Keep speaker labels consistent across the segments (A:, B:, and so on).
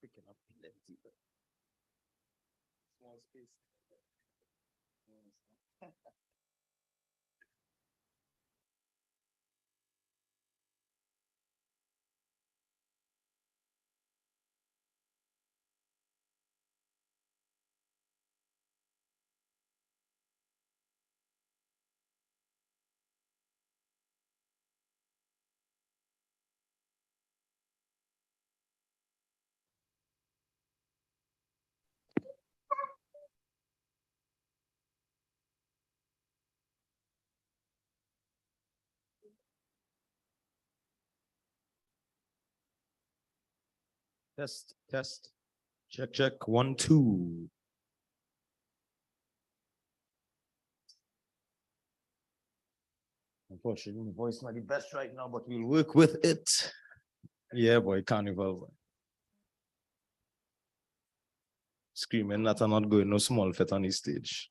A: picking up plenty. Small space. Test, test. Check, check. 1, 2. Unfortunately, my voice not the best right now, but we'll work with it. Yeah, boy, carnival. Boy. Screaming that I'm not going no small fit on the stage.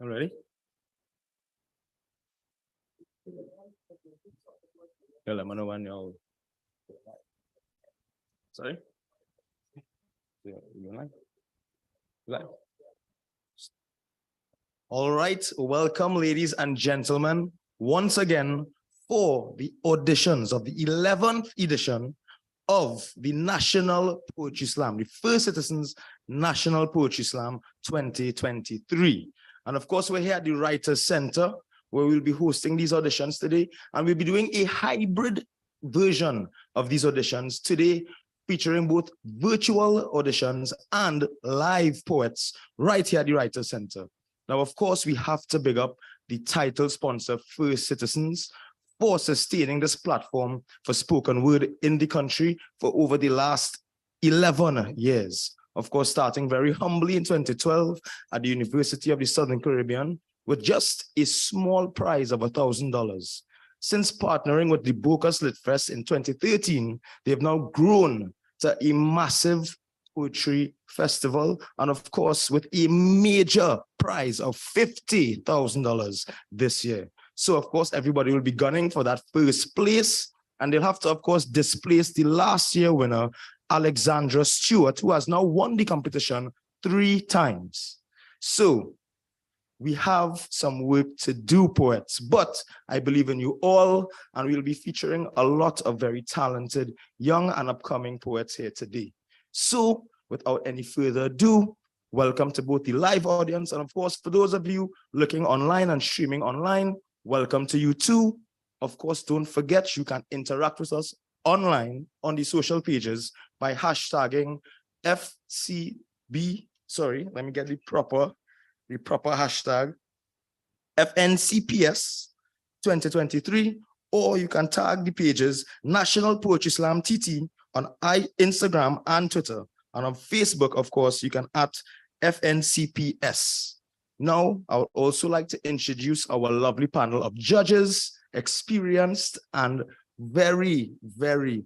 A: All ready? Yeah, let me know when you're. Sorry? Yeah, you like? Like? All right, welcome, ladies and gentlemen, once again for the auditions of the 11th edition of the National Poetry Slam, the First Citizens National Poetry Slam 2023. And of course, we're here at the Writers Center, where we'll be hosting these auditions today, and we'll be doing a hybrid version of these auditions today, featuring both virtual auditions and live poets right here at the Writers Center. Now, of course, we have to big up the title sponsor, First Citizens, for sustaining this platform for spoken word in the country for over the last 11 years. Of course, starting very humbly in 2012 at the University of the Southern Caribbean with just a small prize of $1,000. Since partnering with the Bocas Lit Fest in 2013, they have now grown to a massive poetry festival, and of course, with a major prize of $50,000 this year. So, of course, everybody will be gunning for that first place, and they'll have to, of course, displace the last year winner, Alexandra Stewart, who has now won the competition 3 times. So, we have some work to do, poets, but I believe in you all, and we'll be featuring a lot of very talented young and upcoming poets here today. So, without any further ado, welcome to both the live audience, and of course, for those of you looking online and streaming online, welcome to you too. Of course, don't forget you can interact with us online on the social pages by hashtagging FCB, sorry, let me get the proper hashtag, FNCPS 2023, or you can tag the pages National Poetry Slam TT on Instagram and Twitter. And on Facebook, of course, you can at FNCPS. Now, I would also like to introduce our lovely panel of judges, experienced and very, very,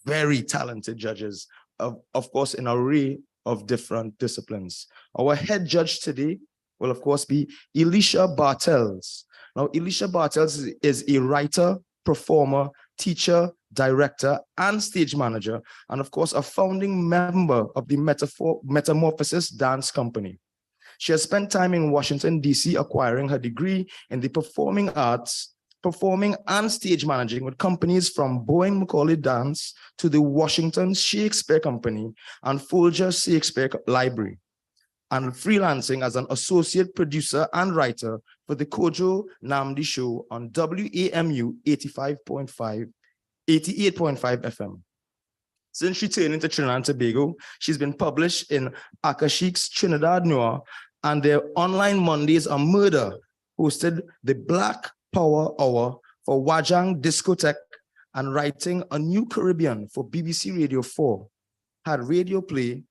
A: very talented judges, of course, in an array of different disciplines. Our head judge today will, of course, be Elisha Bartels. Now, Elisha Bartels is a writer, performer, teacher, director, and stage manager, and of course, a founding member of the Metamorphosis Dance Company. She has spent time in Washington, D.C., acquiring her degree in the performing arts, performing and stage managing with companies from Boeing Macaulay Dance to the Washington Shakespeare Company and Folger Shakespeare Library, and freelancing as an associate producer and writer for the Kojo Namdi Show on WAMU 88.5 FM. Since returning to Trinidad and Tobago, she's been published in Akashik's Trinidad Noir, and their online Mondays are Murder, hosted the Black Power Hour for Wajang Discotheque, and writing A New Caribbean for BBC Radio 4, had radio play,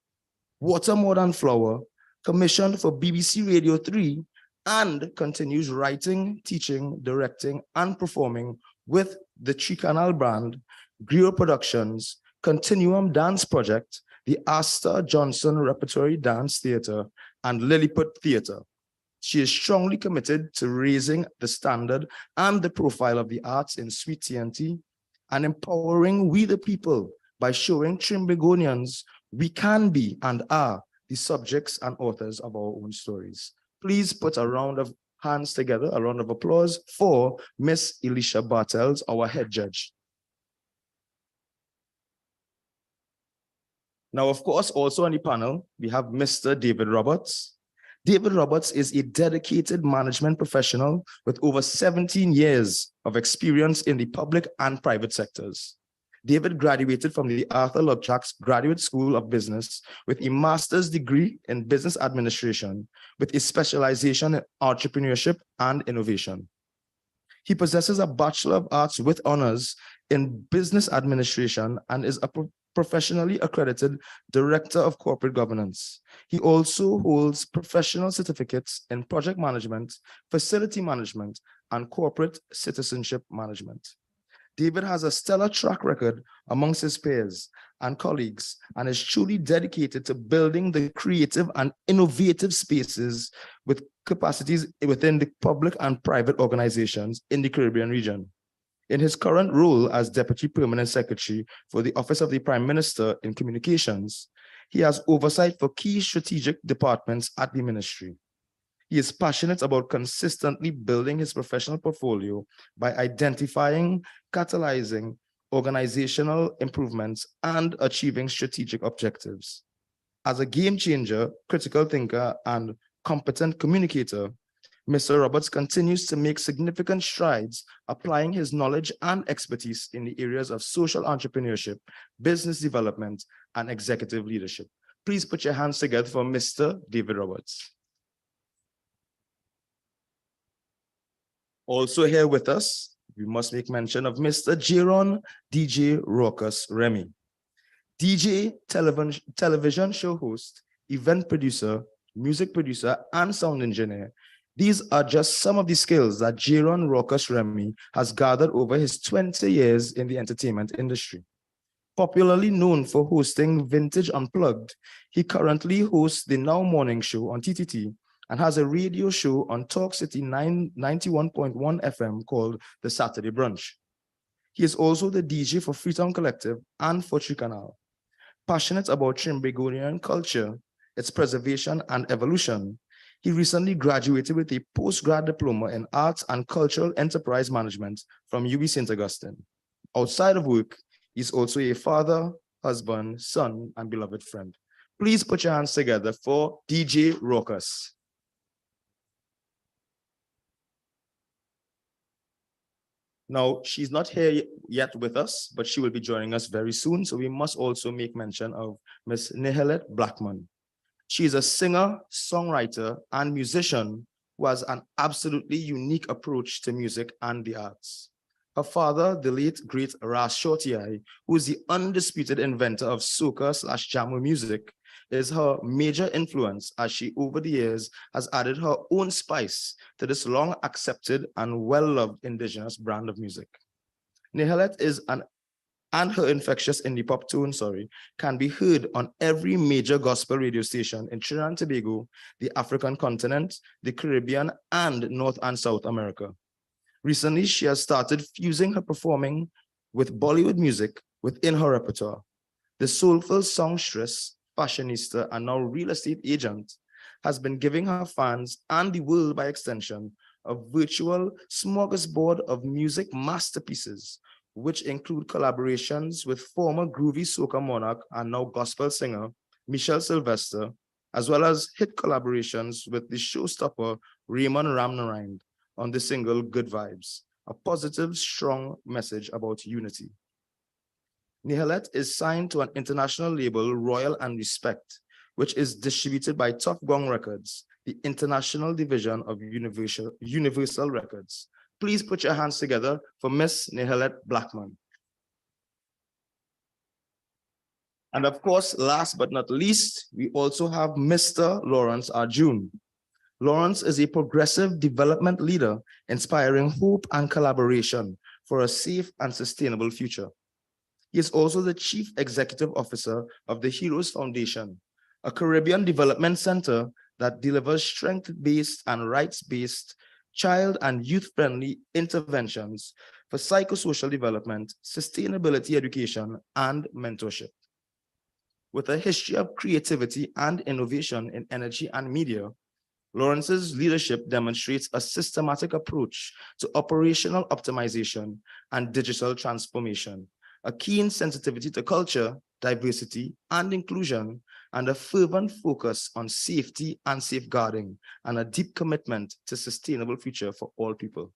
A: Water More Than Flower, commissioned for BBC Radio 3, and continues writing, teaching, directing, and performing with the Tricanal brand, Griot Productions, Continuum Dance Project, the Astor Johnson Repertory Dance Theatre, and Lilliput Theatre. She is strongly committed to raising the standard and the profile of the arts in Sweet TNT and empowering we the people by showing Trimbagonians we can be and are the subjects and authors of our own stories. Please put a round of hands together, a round of applause for Miss Elisha Bartels, our head judge. Now, of course, also on the panel, we have Mr. David Roberts. David Roberts is a dedicated management professional with over 17 years of experience in the public and private sectors. David graduated from the Arthur Lubchack's Graduate School of Business with a master's degree in business administration with a specialization in entrepreneurship and innovation. He possesses a Bachelor of Arts with honors in business administration and is a professionally accredited Director of Corporate Governance. He also holds professional certificates in project management, facility management, and corporate citizenship management. David has a stellar track record amongst his peers and colleagues and is truly dedicated to building the creative and innovative spaces with capacities within the public and private organizations in the Caribbean region. In his current role as Deputy Permanent Secretary for the Office of the Prime Minister in Communications, he has oversight for key strategic departments at the ministry. He is passionate about consistently building his professional portfolio by identifying, catalyzing organizational improvements, and achieving strategic objectives. As a game changer, critical thinker, and competent communicator, Mr. Roberts continues to make significant strides applying his knowledge and expertise in the areas of social entrepreneurship, business development, and executive leadership. Please put your hands together for Mr. David Roberts. Also here with us, we must make mention of Mr. Jaron DJ Raucus Remy. DJ, television show host, event producer, music producer, and sound engineer. These are just some of the skills that Jaron Raucus Remy has gathered over his 20 years in the entertainment industry. Popularly known for hosting Vintage Unplugged, he currently hosts the Now Morning Show on TTT and has a radio show on Talk City 91.1 FM called The Saturday Brunch. He is also the DJ for Freetown Collective and for Tricanal. Passionate about Trimbagonian culture, its preservation and evolution, he recently graduated with a postgrad diploma in Arts and Cultural Enterprise Management from UB St. Augustine. Outside of work, he's also a father, husband, son, and beloved friend. Please put your hands together for DJ Raucus. Now, she's not here yet with us, but she will be joining us very soon. So we must also make mention of Ms. Nihilet Blackman. She is a singer, songwriter, and musician who has an absolutely unique approach to music and the arts. Her father, the late great Ras Shorty, who is the undisputed inventor of soca/jammer music, is her major influence as she, over the years, has added her own spice to this long accepted and well-loved indigenous brand of music. Nihilet and her infectious indie pop tune, can be heard on every major gospel radio station in Trinidad and Tobago, the African continent, the Caribbean, and North and South America. Recently, she has started fusing her performing with Bollywood music within her repertoire. The soulful songstress, fashionista, and now real estate agent has been giving her fans and the world by extension a virtual smorgasbord of music masterpieces, which include collaborations with former groovy soca monarch and now gospel singer Michelle Sylvester, as well as hit collaborations with the showstopper Raymond Ramnarine on the single Good Vibes, a positive, strong message about unity. Nihilet is signed to an international label, Royal and Respect, which is distributed by Tough Gong Records, the international division of Universal Records. Please put your hands together for Miss Nihilet Blackman. And of course, last but not least, we also have Mr. Lawrence Arjun. Lawrence is a progressive development leader, inspiring hope and collaboration for a safe and sustainable future. He is also the Chief Executive Officer of the Heroes Foundation, a Caribbean development center that delivers strength-based and rights-based child and youth-friendly interventions for psychosocial development, sustainability education, and mentorship. With a history of creativity and innovation in energy and media, Lawrence's leadership demonstrates a systematic approach to operational optimization and digital transformation, a keen sensitivity to culture, diversity, and inclusion, and a fervent focus on safety and safeguarding, and a deep commitment to sustainable future for all people.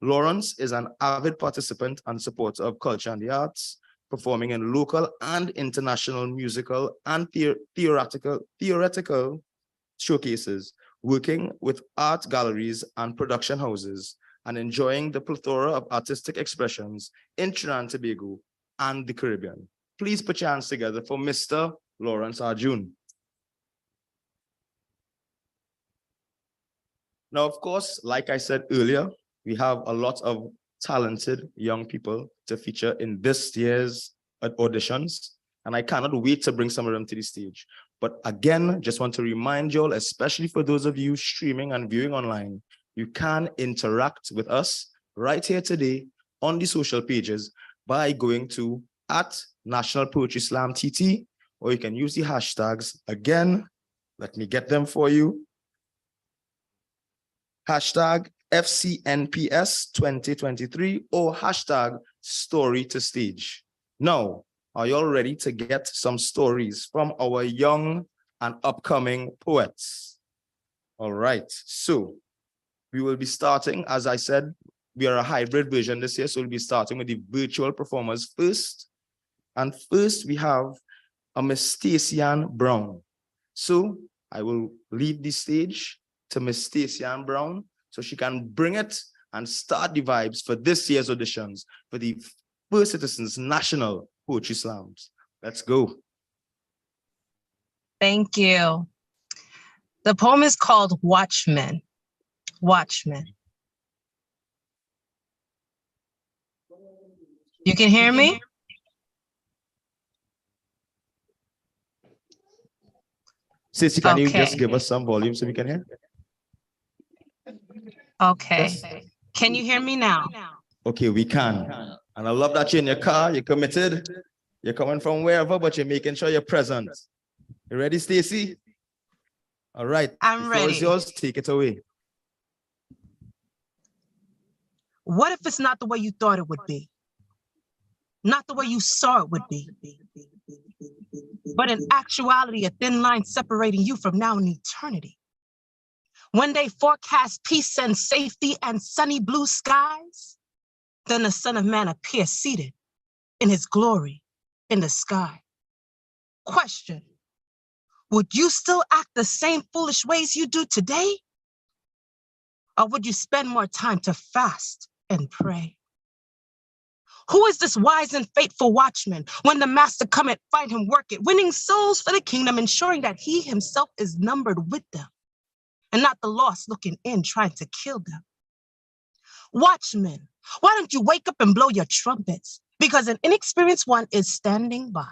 A: Lawrence is an avid participant and supporter of culture and the arts, performing in local and international musical and theoretical showcases, working with art galleries and production houses, and enjoying the plethora of artistic expressions in Trinidad and Tobago and the Caribbean. Please put your hands together for Mr. Lawrence Arjun. Now, of course, like I said earlier, we have a lot of talented young people to feature in this year's auditions, and I cannot wait to bring some of them to the stage. But again, just want to remind you all, especially for those of you streaming and viewing online, you can interact with us right here today on the social pages by going to @NationalPoetrySlamTT, or you can use the hashtags. Again, let me get them for you. Hashtag FCNPS 2023 or hashtag story to stage. Now, are you all ready to get some stories from our young and upcoming poets? All right, so we will be starting, as I said, we are a hybrid version this year, so we'll be starting with the virtual performers first. And first we have a Miss Stacey-Ann Brown. So I will leave the stage to Miss Stacey-Ann Brown so she can bring it and start the vibes for this year's auditions for the First Citizens National Poetry Slams. Let's go.
B: Thank you. The poem is called Watchmen. Watchmen. You can hear me?
A: Stacey, can you just give us some volume so we can hear?
B: Okay.
A: Yes.
B: Can you hear me now?
A: Okay, we can. And I love that you're in your car, you're committed, you're coming from wherever, but you're making sure you're present. You ready, Stacey? All right.
B: I'm ready.
A: The floor is yours. Take it away.
B: What if it's not the way you thought it would be? Not the way you saw it would be. But in actuality, a thin line separating you from now and eternity. When they forecast peace and safety and sunny blue skies, then the Son of Man appears seated in his glory in the sky. Question, would you still act the same foolish ways you do today? Or would you spend more time to fast and pray? Who is this wise and faithful watchman? When the master cometh, find him work it, winning souls for the kingdom, ensuring that he himself is numbered with them, and not the lost looking in, trying to kill them. Watchmen, why don't you wake up and blow your trumpets? Because an inexperienced one is standing by.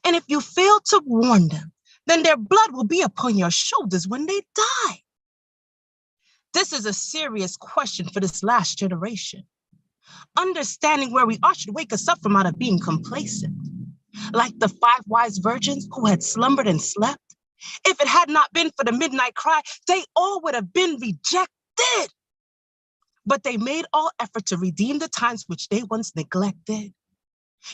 B: And if you fail to warn them, then their blood will be upon your shoulders when they die. This is a serious question for this last generation. Understanding where we are should wake us up from out of being complacent. Like the 5 wise virgins who had slumbered and slept. If it had not been for the midnight cry, they all would have been rejected. But they made all effort to redeem the times which they once neglected.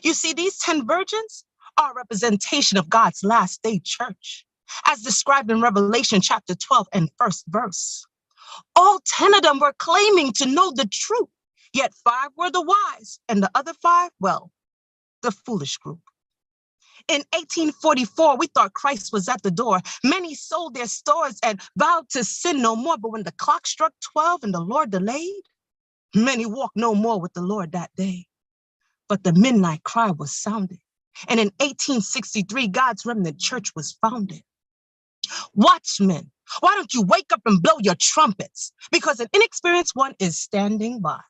B: You see, these 10 virgins are a representation of God's last day church, as described in Revelation chapter 12 and 1st verse. All 10 of them were claiming to know the truth, yet 5 were the wise, and the other 5, well, the foolish group. In 1844, we thought Christ was at the door. Many sold their stores and vowed to sin no more, but when the clock struck 12 and the Lord delayed, many walked no more with the Lord that day. But the midnight cry was sounded, and in 1863, God's remnant church was founded. Watchmen, why don't you wake up and blow your trumpets? Because an inexperienced one is standing by.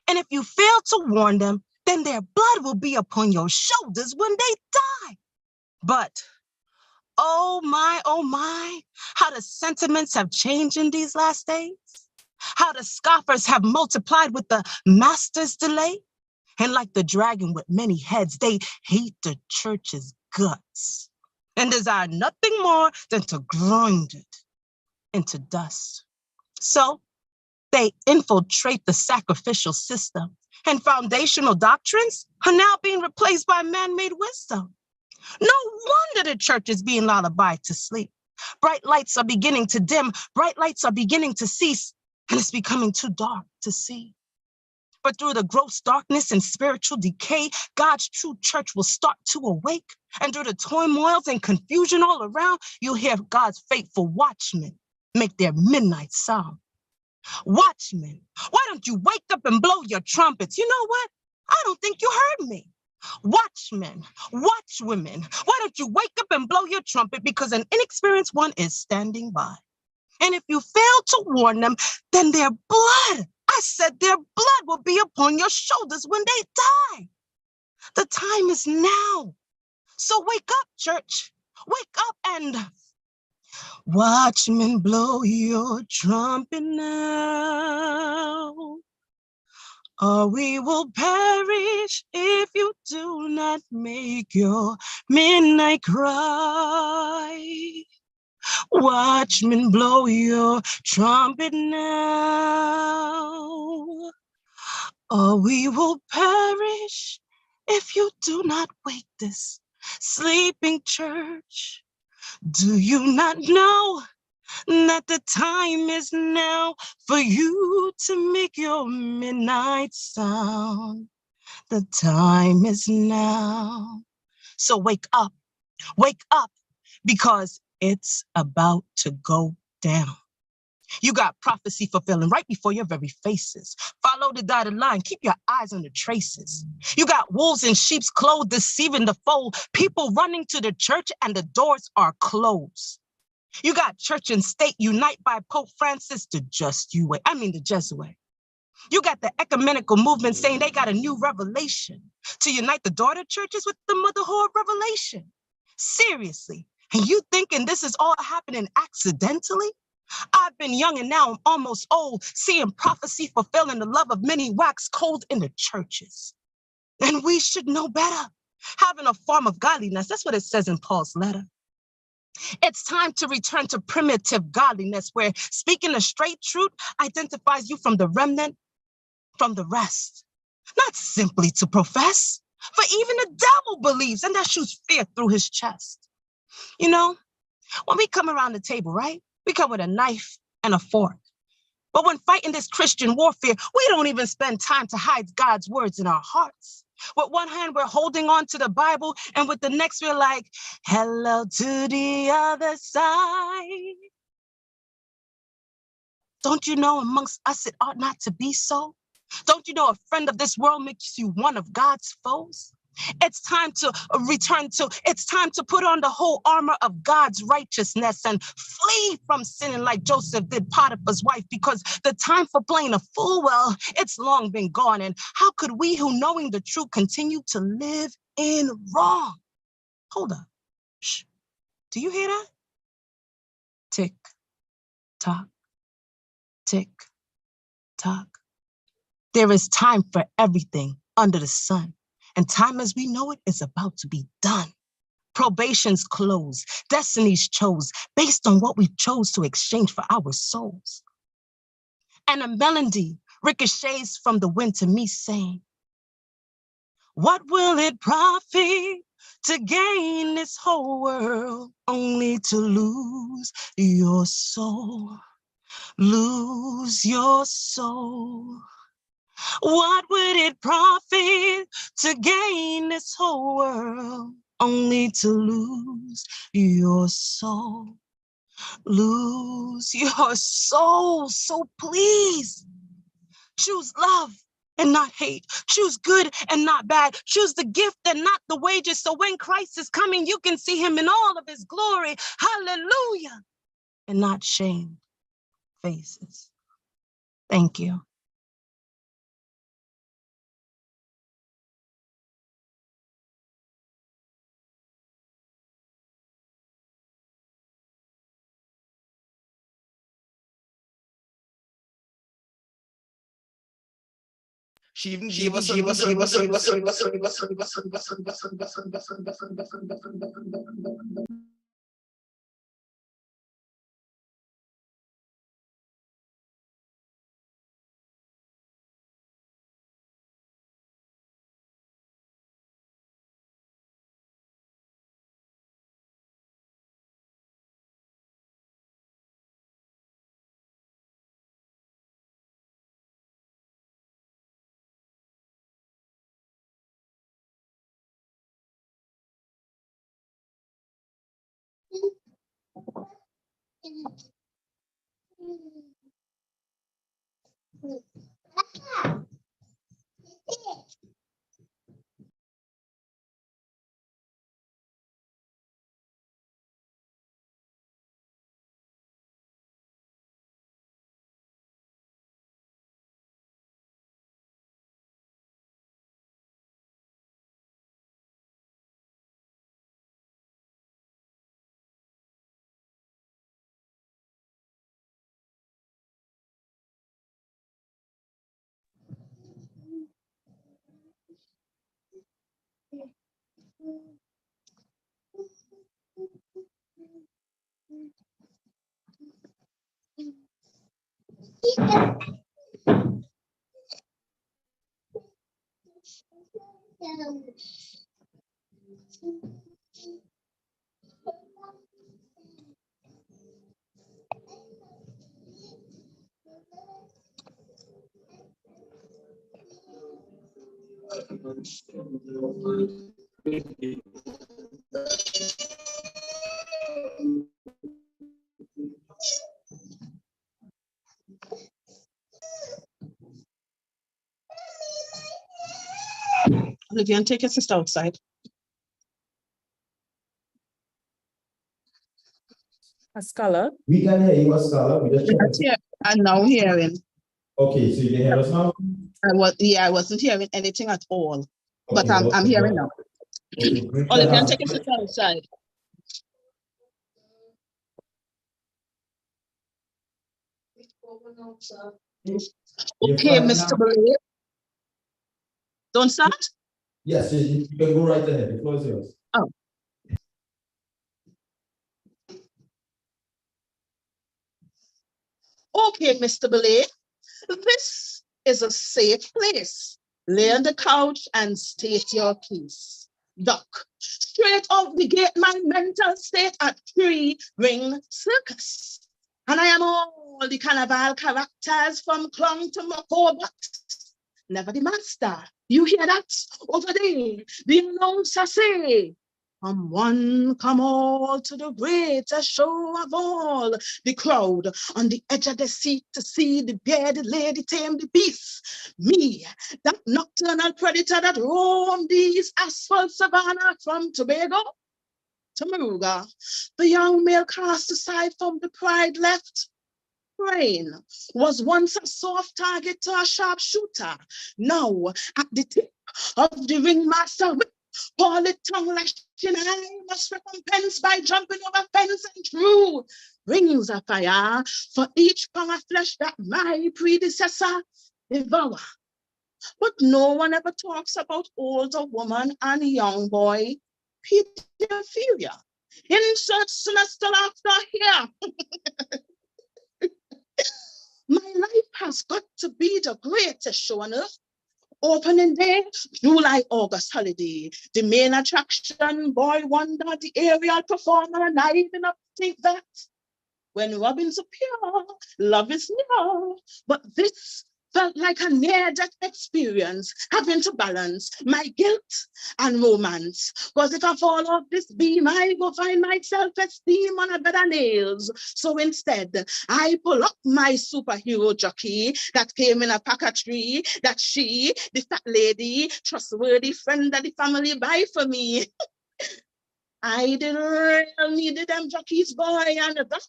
B: And if you fail to warn them, then their blood will be upon your shoulders when they die. But, oh my, how the sentiments have changed in these last days. How the scoffers have multiplied with the master's delay. And like the dragon with many heads, they hate the church's guts and desire nothing more than to grind it into dust. So they infiltrate the sacrificial system, And foundational doctrines are now being replaced by man-made wisdom. No wonder the church is being lullabied to sleep. Bright lights are beginning to dim, bright lights are beginning to cease, and it's becoming too dark to see. But through the gross darkness and spiritual decay, God's true church will start to awake. And through the turmoils and confusion all around, you'll hear God's faithful watchmen make their midnight sound. Watchmen, why don't you wake up and blow your trumpets? You know what? I don't think you heard me. Watchmen, watchwomen, why don't you wake up and blow your trumpet, because an inexperienced one is standing by. And if you fail to warn them, then their blood, I said their blood will be upon your shoulders when they die. The time is now. So wake up, church. Wake up and watchmen, blow your trumpet now, or we will perish if you do not make your midnight cry. Watchmen, blow your trumpet now, or we will perish if you do not wake this sleeping church. Do you not know that the time is now for you to make your midnight sound? The time is now. So wake up, because it's about to go down. You got prophecy fulfilling right before your very faces. Follow the dotted line. Keep your eyes on the traces. You got wolves in sheep's clothes deceiving the fold. People running to the church and the doors are closed. You got church and state unite by Pope Francis, the Jesuit. You got the ecumenical movement saying they got a new revelation to unite the daughter churches with the motherhood revelation. Seriously, and you thinking this is all happening accidentally? I've been young and now I'm almost old, seeing prophecy fulfilling, the love of many wax cold in the churches. And we should know better. Having a form of godliness, that's what it says in Paul's letter. It's time to return to primitive godliness, where speaking the straight truth identifies you from the remnant, from the rest. Not simply to profess, for even the devil believes, and that shoots fear through his chest. You know, when we come around the table, right? We come with a knife and a fork. But when fighting this Christian warfare, we don't even spend time to hide God's words in our hearts. With one hand, we're holding on to the Bible, and with the next, we're like, hello to the other side. Don't you know amongst us it ought not to be so? Don't you know a friend of this world makes you one of God's foes? It's time to it's time to put on the whole armor of God's righteousness and flee from sinning like Joseph did Potiphar's wife, because the time for playing a fool, well, it's long been gone. And how could we who knowing the truth continue to live in wrong? Hold up. Shh. Do you hear that? Tick, tock, tick, tock. There is time for everything under the sun. And time as we know it is about to be done. Probation's closed, destinies chose, based on what we chose to exchange for our souls. And a melody ricochets from the wind to me saying, what will it profit to gain this whole world, only to lose your soul? Lose your soul. What would it profit to gain this whole world, only to lose your soul? Lose your soul. So please choose love and not hate. Choose good and not bad. Choose the gift and not the wages. So when Christ is coming, you can see him in all of his glory. Hallelujah. And not shamed faces. Thank you.
A: She even gave us
B: Olivia, and take your sister outside.
C: A scholar?
A: We can hear you, Scholar. We just
B: I'm now hearing.
A: Okay, so you can hear us now?
B: I wasn't hearing anything at all. But
A: Okay,
B: I'm hearing now.
A: Okay, great.
B: Olivia, and take your sister outside. Okay, Mr. Belay. Don't start?
A: Yes, you can go right ahead. The floor is yours.
B: Oh. Okay, Mr. Belay. This is a safe place. Lay on the couch and state your case. Duck, straight off the gate, my mental state at 3-ring circus. And I am all the carnival characters from Clown to Macabre. Never the master. You hear that? Over there, the announcer say, come one, come all to the greatest show of all. The crowd on the edge of the seat to see the bearded lady tame the beast. Me, that nocturnal predator that roam these asphalt savannah from Tobago to Maruga. The young male cast aside from the pride left. Rain was once a soft target to a sharpshooter. Now, at the tip of the ringmaster whip, all the tongue lashing, I must recompense by jumping over fence and through rings of fire for each pound of flesh that my predecessor devour. But no one ever talks about older woman and young boy pedophilia. Insert sinister laughter here. My life has got to be the greatest show on earth. Opening day, July, August holiday. The main attraction, boy wonder, the aerial performer, and I even think that when Robins appear, love is near. But this felt like a near-death experience, having to balance my guilt and romance. Because if I fall off this beam, I will find my self-esteem on a bed of nails. So instead, I pull up my superhero jockey that came in a packetry that she, the fat lady, trustworthy friend that the family buy for me. I didn't really need them jockeys, boy, and that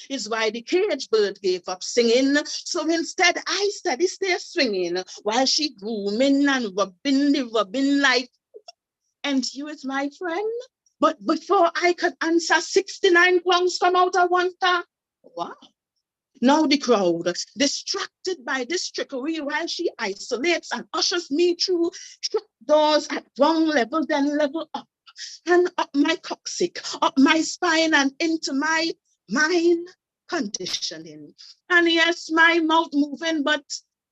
B: is why the cage bird gave up singing. So instead, I steady stay swinging while she grooming and rubbing the rubbing like, and you is my friend. But before I could answer, 69 pounds come out of one car. Wow. Now the crowd, distracted by this trickery while she isolates and ushers me through trap doors at ground level, then level up. And up my coccyx, up my spine, and into my mind conditioning. And yes, my mouth moving, but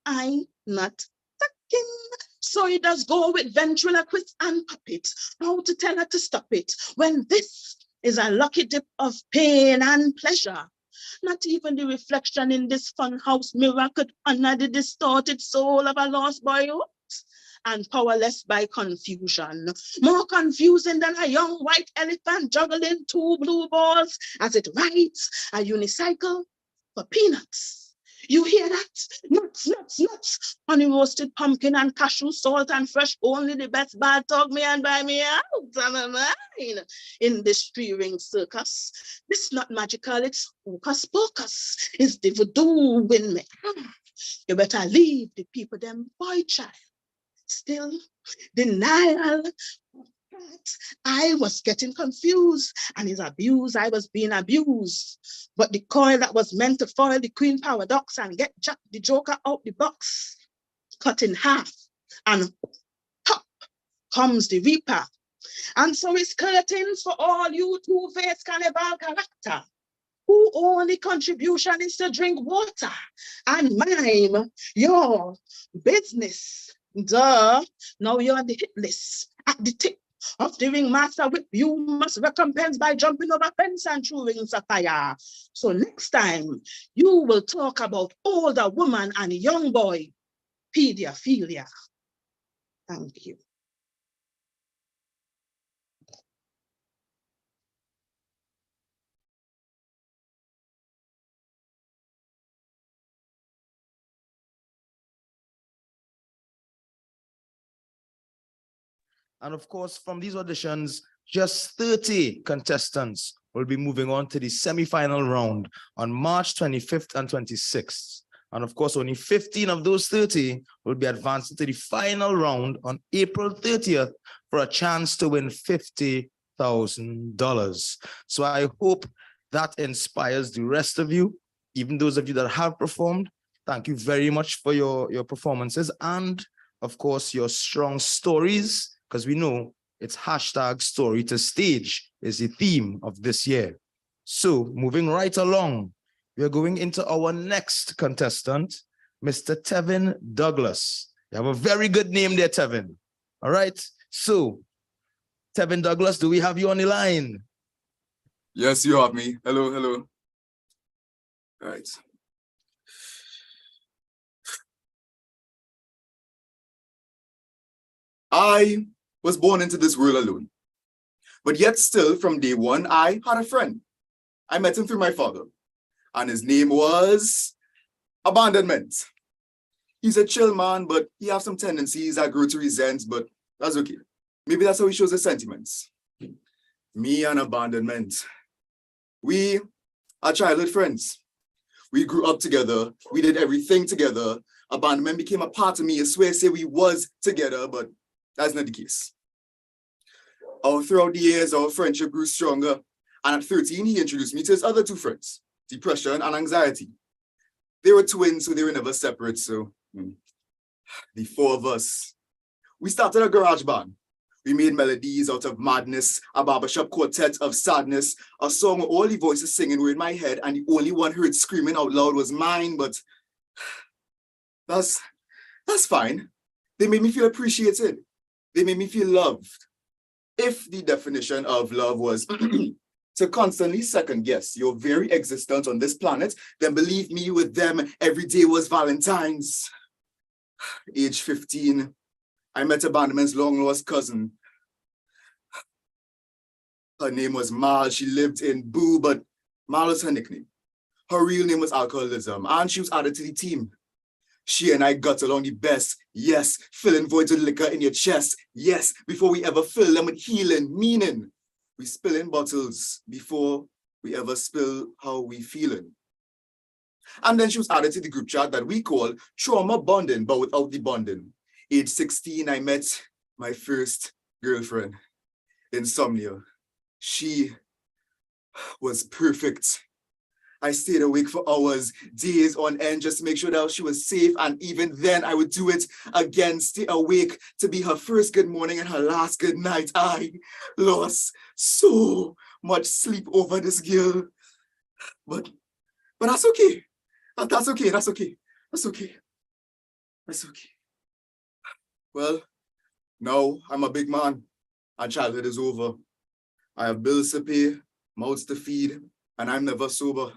B: I'm not talking. So it does go with ventriloquist and puppet. How to tell her to stop it when this is a lucky dip of pain and pleasure. Not even the reflection in this funhouse mirror could honor the distorted soul of a lost boy.
D: and powerless by confusion. More confusing than a young white elephant juggling two blue balls as it rides a unicycle for peanuts. You hear that? Nuts, nuts, nuts. Honey roasted pumpkin and cashew salt and fresh only the best bad talk me and buy me out of my mind in this three-ring circus. This not magical, it's hocus pocus. It's the voodoo in me. You better leave the people them boy child. Still, denial. I was getting confused, and his abuse, I was being abused. But the coil that was meant to foil the queen paradox and get Jack the Joker out the box, cut in half, and pop comes the reaper. And so it's curtains for all you two-faced carnival character, who only contribution is to drink water and mime your business. Duh, now you're on the hit list at the tip of the ringmaster whip. You must recompense by jumping over fence and through rings of fire. So next time you will talk about older woman and young boy pedophilia. Thank you.
A: And of course, from these auditions, just 30 contestants will be moving on to the semi-final round on March 25th and 26th. And of course, only 15 of those 30 will be advanced to the final round on April 30th for a chance to win $50,000. So I hope that inspires the rest of you, even those of you that have performed. Thank you very much for your performances and, of course, your strong stories, because we know it's hashtag story to stage is the theme of this year. So moving right along, we are going into our next contestant, Mr. Tevin Douglas. You have a very good name there, Tevin. All right. So, Tevin Douglas, do we have you on the line?
E: Yes, you have me. Hello, hello. All right. I was born into this world alone, but yet still from day one, I had a friend. I met him through my father, and his name was Abandonment. He's a chill man, but he has some tendencies I grew to resent, but that's okay. Maybe that's how he shows his sentiments. Me and Abandonment. We are childhood friends. We grew up together. We did everything together. Abandonment became a part of me. I swear I say we was together, but that's not the case. Throughout the years, our friendship grew stronger. And at 13, he introduced me to his other two friends, depression and anxiety. They were twins, so they were never separate. So the four of us, we started a garage band. We made melodies out of madness, a barbershop quartet of sadness, a song with all the voices singing were in my head, and the only one heard screaming out loud was mine, but that's fine. They made me feel appreciated. They made me feel loved. If the definition of love was to constantly second guess your very existence on this planet, then believe me, with them, every day was Valentine's. Age 15, I met Abandonment's long-lost cousin. Her name was Mal. She lived in Boo, but Mal was her nickname. Her real name was Alcoholism, and she was added to the team. She and I got along the best. Yes, filling voids with liquor in your chest. Yes, before we ever fill them with healing, meaning. We spill in bottles before we ever spill how we feeling. And then she was added to the group chat that we call trauma bonding, but without the bonding. Age 16, I met my first girlfriend, Insomnia. She was perfect. I stayed awake for hours, days on end, just to make sure that she was safe. And even then, I would do it again, stay awake to be her first good morning and her last good night. I lost so much sleep over this girl. But that's okay. That's okay. That's okay. That's okay. That's okay. Well, now I'm a big man and childhood is over. I have bills to pay, mouths to feed, and I'm never sober.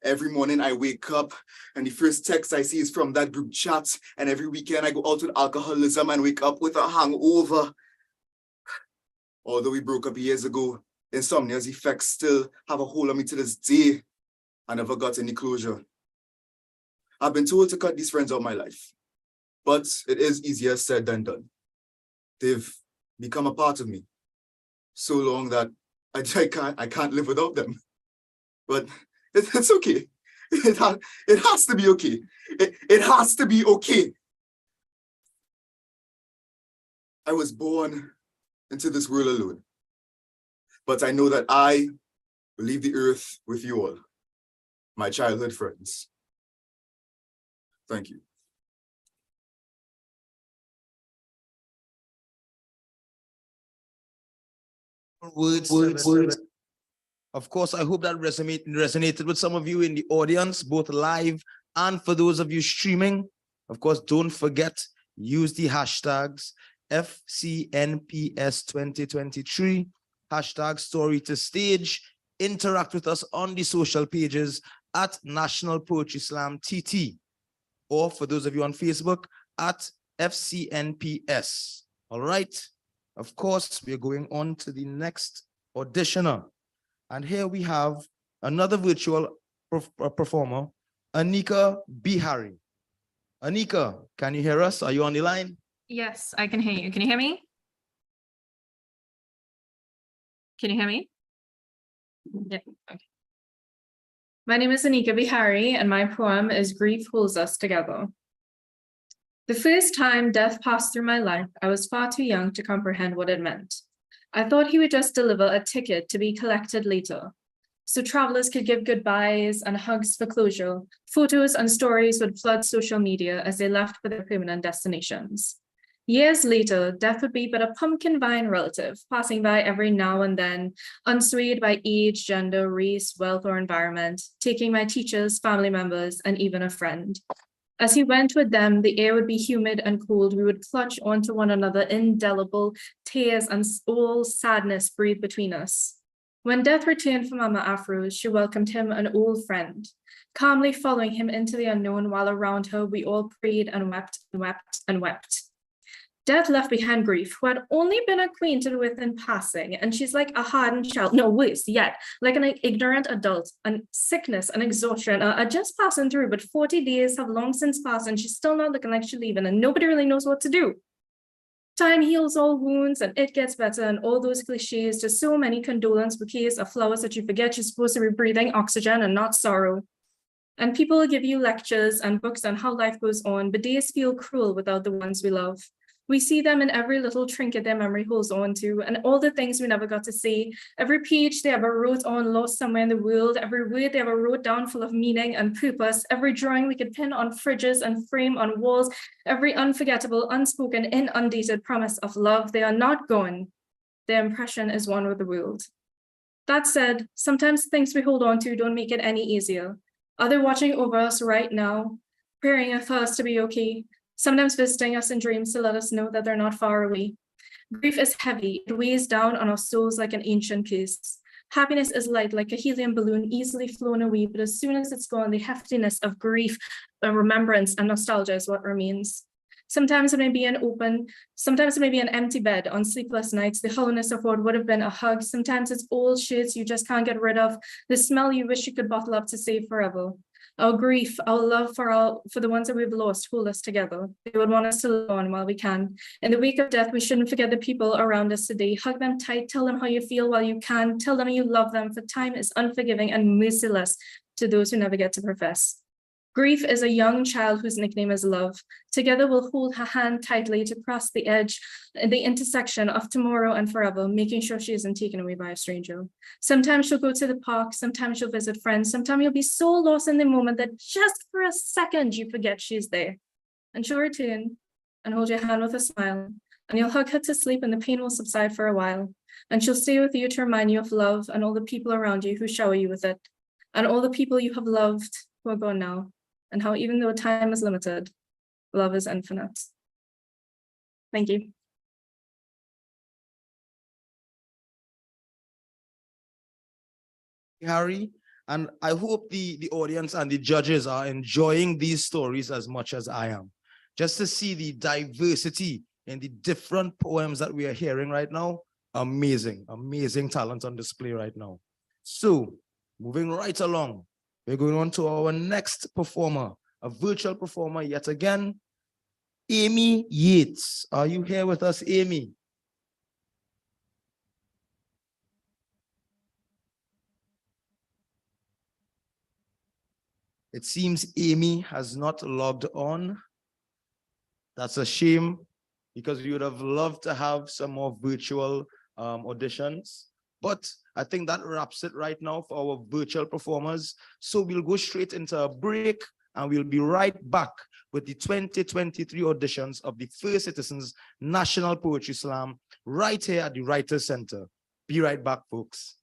E: Every morning I wake up and the first text I see is from that group chat. And every weekend I go out with alcoholism and wake up with a hangover. Although we broke up years ago, insomnia's effects still have a hold on me to this day. I never got any closure. I've been told to cut these friends out of my life, but it is easier said than done. They've become a part of me so long that I can't live without them. But it's okay. It has to be okay. It has to be okay. I was born into this world alone, but I know that I will leave the earth with you all, my childhood friends. Thank you.
A: Words. Of course, I hope that resonated with some of you in the audience, both live and for those of you streaming. Of course, don't forget, use the hashtags FCNPS 2023, hashtag story to stage, interact with us on the social pages at National Poetry Slam TT, or for those of you on Facebook at FCNPS. All right. Of course, we're going on to the next auditioner. And here we have another virtual performer, Anika Bihari. Anika, can you hear us? Are you on the line?
F: Yes, I can hear you. Can you hear me? Can you hear me? Yeah, okay. My name is Anika Bihari, and my poem is Grief Holds Us Together. The first time death passed through my life, I was far too young to comprehend what it meant. I thought he would just deliver a ticket to be collected later, so travelers could give goodbyes and hugs for closure. Photos and stories would flood social media as they left for their permanent destinations. Years later, death would be but a pumpkin vine relative, passing by every now and then, unswayed by age, gender, race, wealth, or environment, taking my teachers, family members, and even a friend. As he went with them, the air would be humid and cold. We would clutch onto one another, indelible tears and all sadness breathed between us. When death returned for Mama Afro, she welcomed him, an old friend, calmly following him into the unknown, while around her we all prayed and wept and wept and wept. Death left behind Grief, who had only been acquainted with in passing, and she's like a hardened child, no, worse yet, like an ignorant adult, and sickness and exhaustion are just passing through, but 40 days have long since passed, and she's still not looking like she's leaving, and nobody really knows what to do. Time heals all wounds, and it gets better, and all those cliches, just so many condolence bouquets of flowers that you forget you're supposed to be breathing oxygen and not sorrow. And people will give you lectures and books on how life goes on, but days feel cruel without the ones we love. We see them in every little trinket their memory holds on to, and all the things we never got to see, every page they ever wrote on lost somewhere in the world, every word they ever wrote down full of meaning and purpose, every drawing we could pin on fridges and frame on walls, every unforgettable, unspoken, inundated promise of love. They are not gone. Their impression is one with the world. That said, sometimes things we hold on to don't make it any easier. Are they watching over us right now, praying for us to be okay? Sometimes visiting us in dreams to let us know that they're not far away. Grief is heavy. It weighs down on our souls like an ancient curse. Happiness is light, like a helium balloon, easily flown away, but as soon as it's gone, the heftiness of grief, remembrance, and nostalgia is what remains. Sometimes it may be an empty bed on sleepless nights, the hollowness of what would have been a hug. Sometimes it's old shirts you just can't get rid of, the smell you wish you could bottle up to save forever. Our grief, our love for the ones that we've lost hold us together. They would want us to live on while we can. In the wake of death, we shouldn't forget the people around us today. Hug them tight, tell them how you feel while you can, tell them you love them, for time is unforgiving and merciless to those who never get to profess. Grief is a young child whose nickname is love. Together we'll hold her hand tightly to cross the edge, the intersection of tomorrow and forever, making sure she isn't taken away by a stranger. Sometimes she'll go to the park, sometimes she'll visit friends, sometimes you'll be so lost in the moment that just for a second you forget she's there. And she'll return and hold your hand with a smile, and you'll hug her to sleep and the pain will subside for a while. And she'll stay with you to remind you of love and all the people around you who shower you with it, and all the people you have loved who are gone now. And how even though time is limited, love is infinite. Thank you.
A: Harry, And I hope the audience and the judges are enjoying these stories as much as I am. Just to see the diversity in the different poems that we are hearing right now, amazing, amazing talent on display right now. So, moving right along, we're going on to our next performer, a virtual performer yet again, Amy Yates. Are you here with us, Amy? It seems Amy has not logged on. That's a shame, because we would have loved to have some more virtual auditions. But I think that wraps it right now for our virtual performers. So we'll go straight into a break and we'll be right back with the 2023 auditions of the First Citizens National Poetry Slam right here at the Writers Center. Be right back, folks.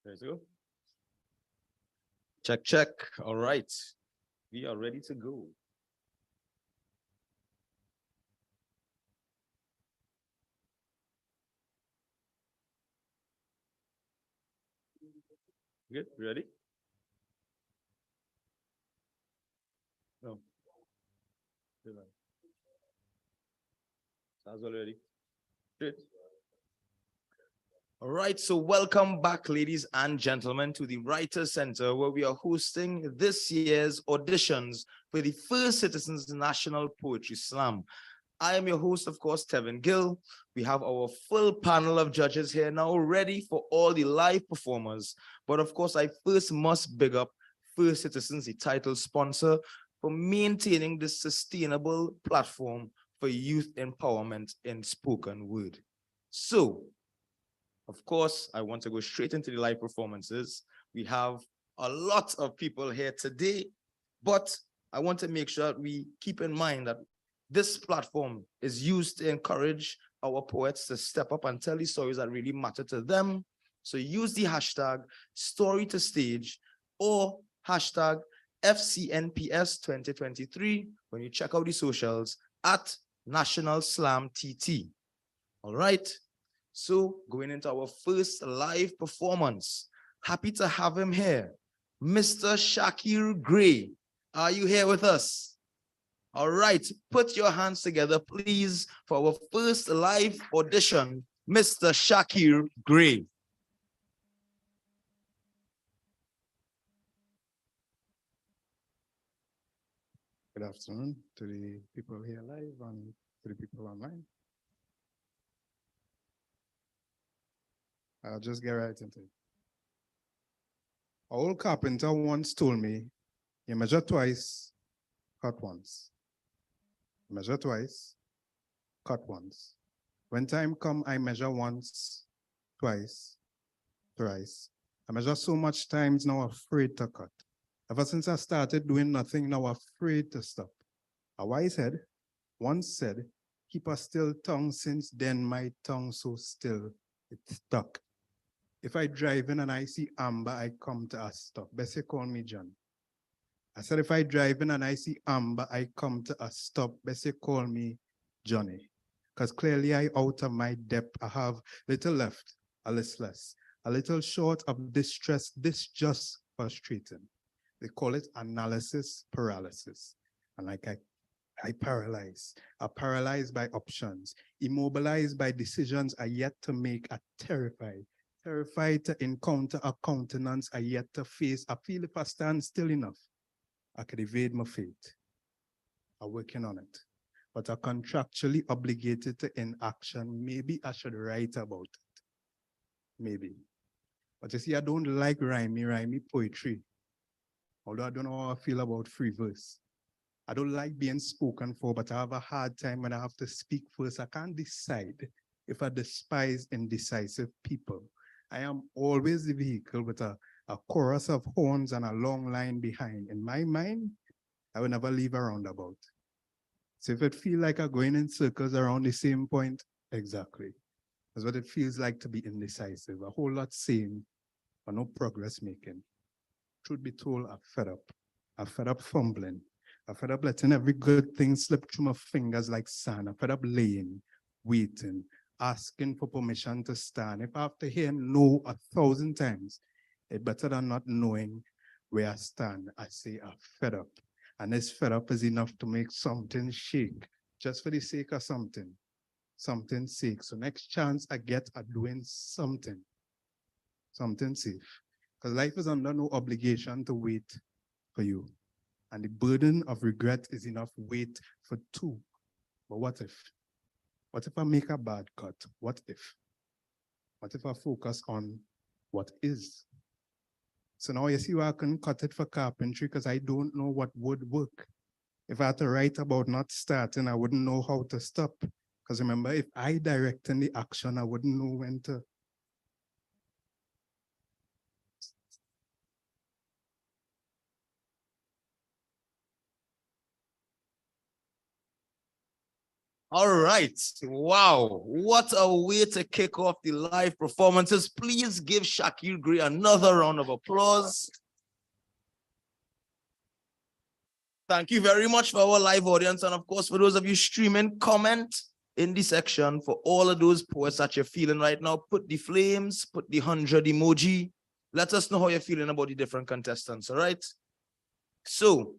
A: Let's go. Check, check. All right. We are ready to go. Good. Ready? No. Sounds already. Good. All right, so welcome back, ladies and gentlemen, to the Writers Center, where we are hosting this year's auditions for the First Citizens National Poetry Slam. I am your host, of course, Tevin Gill. We have our full panel of judges here now ready for all the live performers. But of course, I first must big up First Citizens, the title sponsor, for maintaining this sustainable platform for youth empowerment in spoken word. So, of course, I want to go straight into the live performances. We have a lot of people here today, but I want to make sure that we keep in mind that this platform is used to encourage our poets to step up and tell the stories that really matter to them. So use the hashtag story to stage or hashtag FCNPS 2023 when you check out the socials at National Slam TT. All right. So going into our first live performance, happy to have him here, Mr. Shakir Gray. Are you here with us? All right, put your hands together, please, for our first live audition, Mr. Shakir Gray.
G: Good afternoon to the people here live and to the people online. I'll just get right into it. An old carpenter once told me, you measure twice, cut once. Measure twice, cut once. When time come, I measure once, twice, thrice. I measure so much times now afraid to cut. Ever since I started doing nothing, now afraid to stop. A wise head once said, keep a still tongue, since then my tongue so still, it stuck. If I drive in and I see amber, I come to a stop. Bessie call me John. I said, if I drive in and I see amber, I come to a stop. Bessie call me Johnny. Because clearly I out of my depth. I have little left, a listless, a little short of distress. This just frustrating. They call it analysis paralysis. And like I paralyze. I'm paralyzed by options, immobilized by decisions I yet to make, are terrified. Terrified to encounter a countenance I yet to face. I feel if I stand still enough, I could evade my fate. I'm working on it. But I'm contractually obligated to inaction. Maybe I should write about it. Maybe. But you see, I don't like rhymey poetry. Although I don't know how I feel about free verse. I don't like being spoken for, but I have a hard time when I have to speak first. I can't decide if I despise indecisive people. I am always the vehicle with a chorus of horns and a long line behind. In my mind, I will never leave a roundabout. So if it feels like I'm going in circles around the same point, exactly. That's what it feels like to be indecisive. A whole lot saying, but no progress making. Truth be told, I'm fed up. I'm fed up fumbling. I'm fed up letting every good thing slip through my fingers like sand. I'm fed up laying, waiting, asking for permission to stand. If I have to hear no 1,000 times, it's better than not knowing where I stand. I say I'm fed up. And this fed up is enough to make something shake, just for the sake of something. something safe. So next chance I get at doing something safe. Because life is under no obligation to wait for you. And the burden of regret is enough weight for two. But what if? What if I make a bad cut? What if? What if I focus on what is? So now you see why I couldn't cut it for carpentry, because I don't know what would work. If I had to write about not starting, I wouldn't know how to stop. Because remember, if I direct in the action, I wouldn't know when to.
A: All right. Wow. What a way to kick off the live performances. Please give Shakir Gray another round of applause. Thank you very much for our live audience. And of course, for those of you streaming, comment in the section for all of those poets that you're feeling right now. Put the flames, put the 100 emoji. Let us know how you're feeling about the different contestants, all right? So,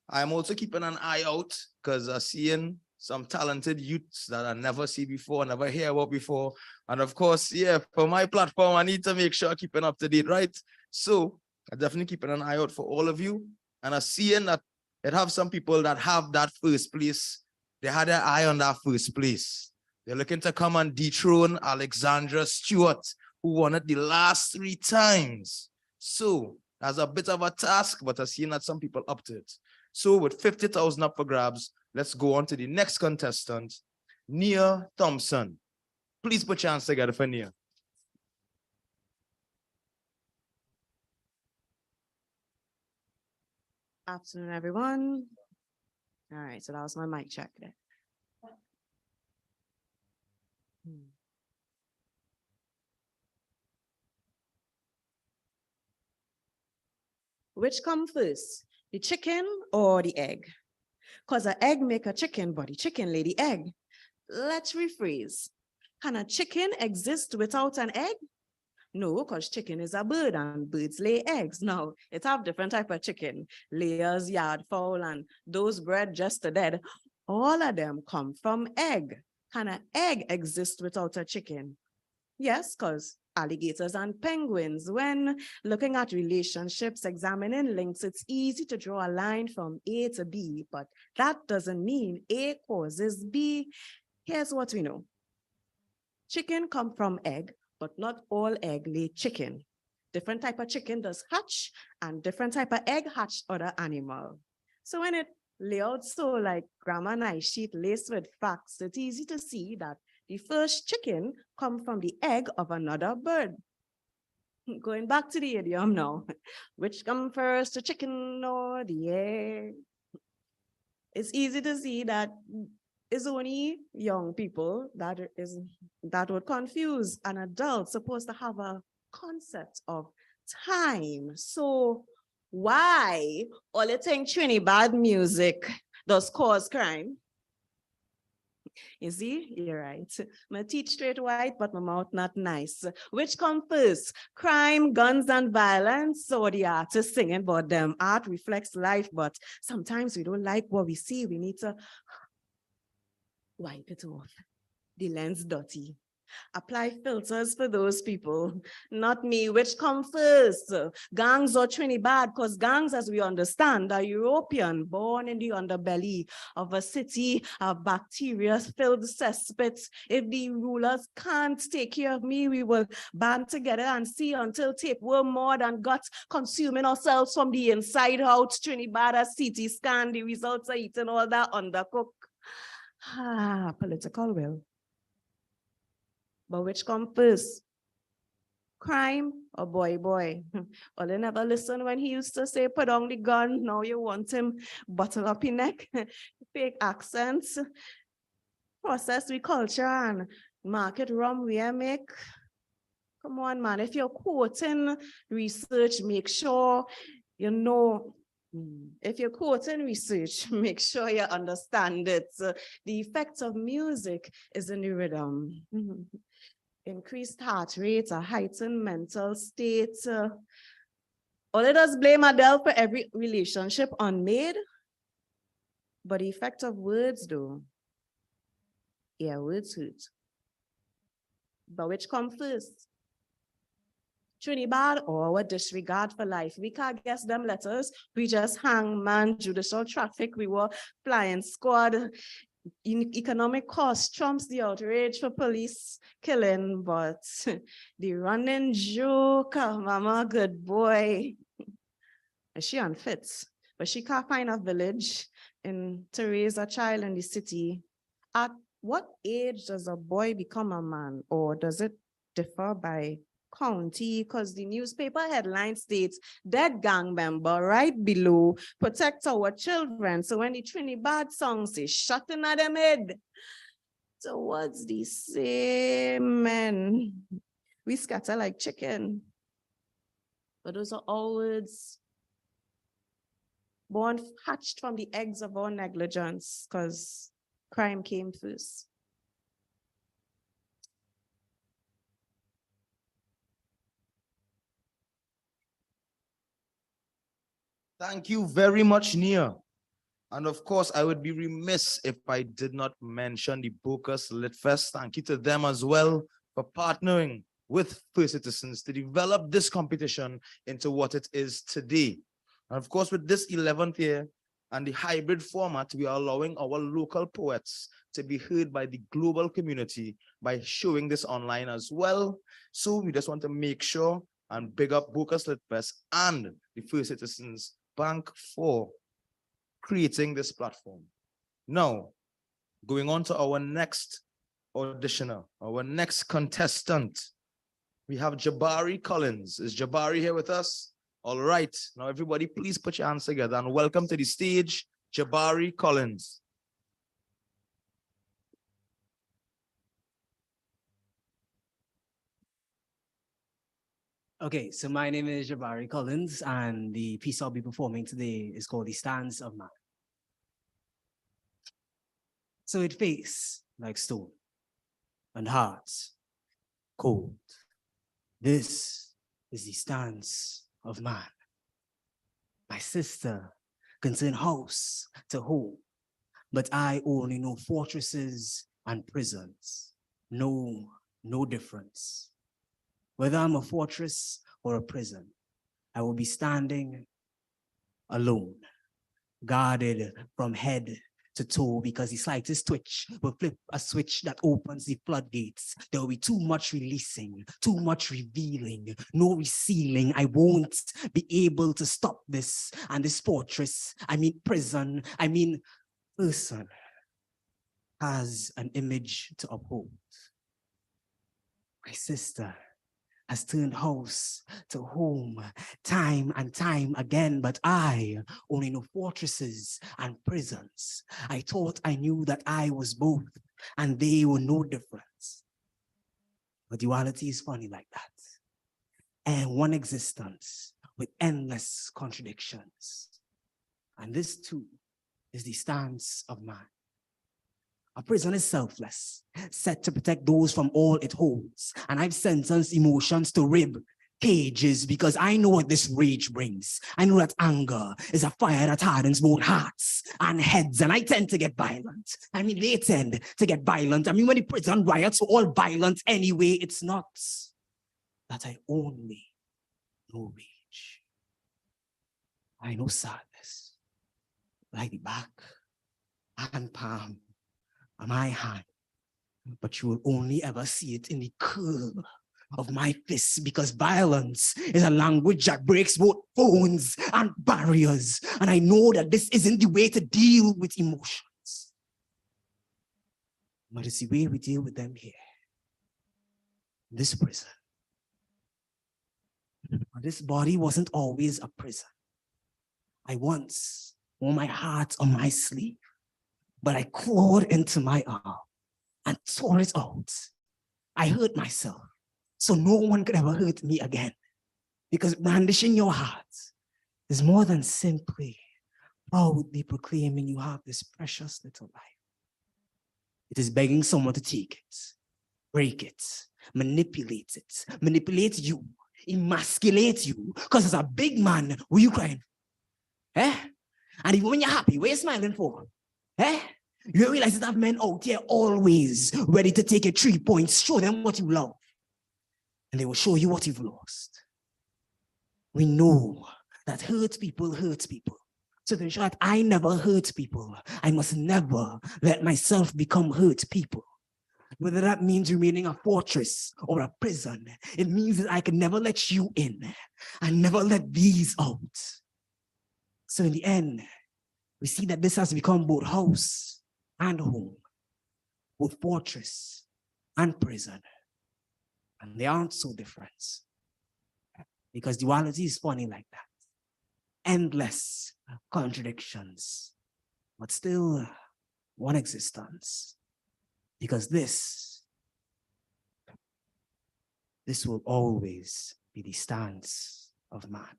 A: I'm also keeping an eye out because I'm seeing some talented youths that I never see before, never hear about before. And of course, yeah, for my platform, I need to make sure I'm keeping up to date, right? So I'm definitely keeping an eye out for all of you. And I'm seeing that it have some people that have that first place. They had their eye on that first place. They're looking to come and dethrone Alexandra Stewart, who won it the last 3 times. So that's a bit of a task, but I've seen that some people up to it. So with 50,000 up for grabs, let's go on to the next contestant, Nia Thompson. Please put your hands together for Nia.
H: Afternoon, everyone. All right, so that was my mic check there. Which come first, the chicken or the egg? Because an egg make a chicken, but the chicken lay the egg. Let's rephrase. Can a chicken exist without an egg? No, because chicken is a bird and birds lay eggs. Now, it have different type of chicken, layers, yard fowl, and those bred just to dead. All of them come from egg. Can an egg exist without a chicken? Yes, because alligators and penguins, when looking at relationships, examining links, it's easy to draw a line from A to B, but that doesn't mean A causes B. Here's what we know. Chicken come from egg, but not all egg lay chicken. Different type of chicken does hatch, and different type of egg hatch other animal. So when it lay out so like grammar nice sheet laced with facts, it's easy to see that the first chicken come from the egg of another bird. Going back to the idiom now, which come first, the chicken or the egg? It's easy to see that it's only young people that would confuse an adult supposed to have a concept of time. So why all the thing Trinidad music does cause crime? You see, you're right. My teeth straight white, but my mouth not nice. Which come first? Crime, guns, and violence, or the artist singing about them? Art reflects life, but sometimes we don't like what we see. We need to wipe it off. The lens dirty. Apply filters for those people, not me. Which come first, gangs or Trinidad? Because gangs, as we understand, are European, born in the underbelly of a city of bacteria-filled cesspits. If the rulers can't take care of me, we will band together and see until tapeworm more than guts, consuming ourselves from the inside out. Trinidad, a CT scan, the results are eating all that undercooked. Political will. But which come first? Crime or boy? Or they never listen when he used to say, put on the gun. Now you want him bottle up your neck. Fake accents. Process we culture and market rum we make. Come on, man. If you're quoting research, make sure you know. If you're quoting research, make sure you understand it. The effect of music is in the rhythm. Increased heart rate, a heightened mental state. All it does blame Adele for every relationship unmade. But the effect of words, though. earwords hurt. But which come first? Trinidad or our disregard for life? We can't guess them letters. We just hang man, judicial traffic. We were flying squad. Economic cost trumps the outrage for police killing, but the running joke, mama, good boy. And she unfit, but she can't find a village to raise a child in the city. At what age does a boy become a man, or does it differ by county? Because the newspaper headline states dead gang member right below, protect our children. So when the Trinidad song says shut in at them head towards the same men, we scatter like chicken. But those are all words born, hatched from the eggs of our negligence, because crime came first.
A: Thank you very much, Nia. And of course, I would be remiss if I did not mention the Bocas Lit Fest. Thank you to them as well for partnering with First Citizens to develop this competition into what it is today. And of course, with this 11th year and the hybrid format, we are allowing our local poets to be heard by the global community by showing this online as well. So we just want to make sure and big up Bocas Lit Fest and the First Citizens Bank for creating this platform. Now, going on to our next auditioner, our next contestant, we have Jabari Collins. Is Jabari here with us? All right. Now, everybody, please put your hands together and welcome to the stage, Jabari Collins.
I: Okay, so my name is Jabari Collins, and the piece I'll be performing today is called The Stance of Man. So it face like stone, and hearts cold. This is the stance of man. My sister can turn house to home, but I only know fortresses and prisons. No difference. Whether I'm a fortress or a prison, I will be standing alone, guarded from head to toe, because the slightest twitch will flip a switch that opens the floodgates. There will be too much releasing, too much revealing, no resealing. I won't be able to stop this. And this fortress, I mean prison, I mean person, has an image to uphold. My sister has turned house to home time and time again, but I only know fortresses and prisons. I thought I knew that I was both, and they were no difference. But duality is funny like that. And one existence with endless contradictions. And this too is the stance of man. A prison is selfless, set to protect those from all it holds. And I've sentenced emotions to rib cages because I know what this rage brings. I know that anger is a fire that hardens both hearts and heads, and I tend to get violent. I mean, they tend to get violent. I mean, when the prison riots are all violent anyway, it's not that I only know rage. I know sadness, like the back and palm of my hand, but you will only ever see it in the curl of my fists, because violence is a language that breaks both phones and barriers. And I know that this isn't the way to deal with emotions, but it's the way we deal with them here, in this prison. This body wasn't always a prison. I once wore my heart on my sleeve, but I clawed into my arm and tore it out. I hurt myself, so no one could ever hurt me again. Because brandishing your heart is more than simply proudly proclaiming you have this precious little life. It is begging someone to take it, break it, manipulate you, emasculate you. Because as a big man, what are you crying? Eh? And even when you're happy, what are you smiling for? Eh? You realize that men out there always ready to take your 3 points, show them what you love, and they will show you what you've lost. We know that hurt people hurt people. So to ensure that I never hurt people, I must never let myself become hurt people. Whether that means remaining a fortress or a prison, it means that I can never let you in and never let these out. So in the end, we see that this has become both house and home, both fortress and prison. And they aren't so different, because duality is funny like that. Endless contradictions, but still one existence. Because this will always be the stance of man.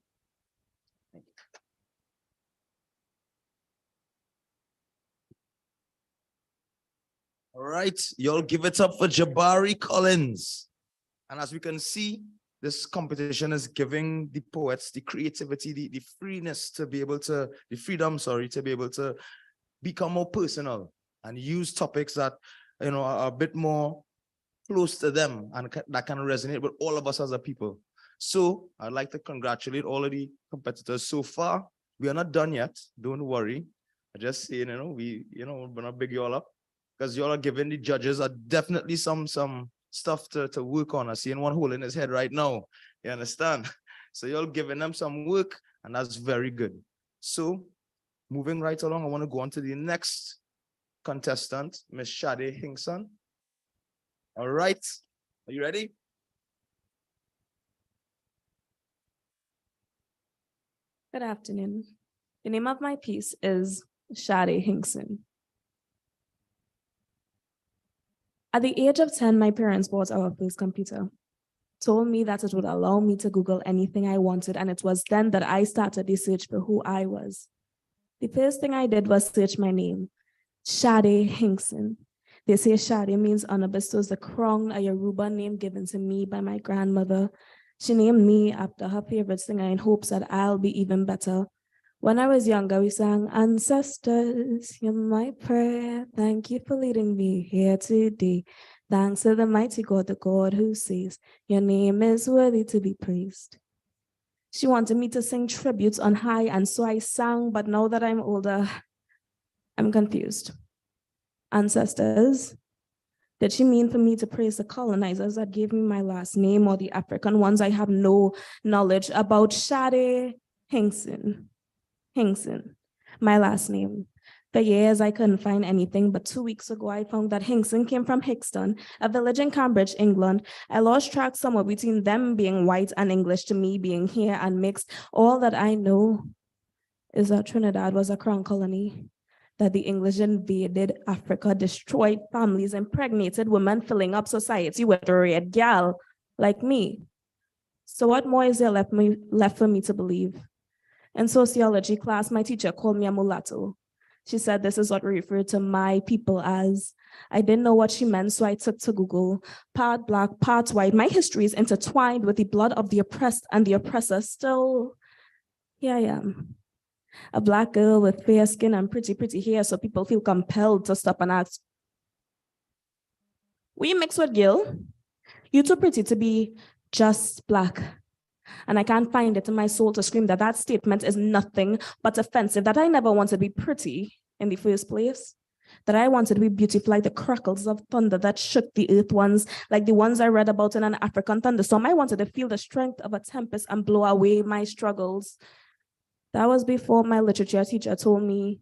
I: Thank you.
A: All right, y'all give it up for Jabari Collins. And as we can see, this competition is giving the poets the creativity, the freeness to be able to, the freedom, sorry, to be able to become more personal and use topics that, you know, are a bit more close to them and that can resonate with all of us as a people. So I'd like to congratulate all of the competitors so far. We are not done yet. Don't worry. I just saying, we're gonna big you all up because y'all are giving the judges are definitely some stuff to work on. I see one hole in his head right now. You understand? So y'all giving them some work, and that's very good. So moving right along, I want to go on to the next contestant, Miss Shade Hinkson. All right, are you ready?
C: Good afternoon. The name of my piece is Shade Hinkson. At the age of 10, my parents bought our first computer, told me that it would allow me to Google anything I wanted, and it was then that I started the search for who I was. The first thing I did was search my name, Shade Hinkson. They say Shade means honor bestows the crown, a Yoruba name given to me by my grandmother. She named me after her favorite singer in hopes that I'll be even better. When I was younger, we sang, "Ancestors, you're my prayer. Thank you for leading me here today. Thanks to the mighty God, the God who says, your name is worthy to be praised." She wanted me to sing tributes on high, and so I sang, but now that I'm older, I'm confused. Ancestors, did she mean for me to praise the colonizers that gave me my last name, or the African ones I have no knowledge about? Shade Hinkson. Hinkson, my last name. For years, I couldn't find anything, but 2 weeks ago, I found that Hinkson came from Hickston, a village in Cambridge, England. I lost track somewhere between them being white and English to me being here and mixed. All that I know is that Trinidad was a crown colony, that the English invaded Africa, destroyed families, impregnated women, filling up society with a red gal like me. So what more is there left for me to believe? In sociology class, my teacher called me a mulatto. She said this is what we refer to my people as. I didn't know what she meant, so I took to Google. Part Black, part white. My history is intertwined with the blood of the oppressed and the oppressor. Still, here I am. A Black girl with fair skin and pretty hair, so people feel compelled to stop and ask, "We mix with Gil? You're too pretty to be just Black." And I can't find it in my soul to scream that that statement is nothing but offensive, that I never wanted to be pretty in the first place, that I wanted to be beautiful like the crackles of thunder that shook the earth once, like the ones I read about in an African thunderstorm. I wanted to feel the strength of a tempest and blow away my struggles. That was before my literature teacher told me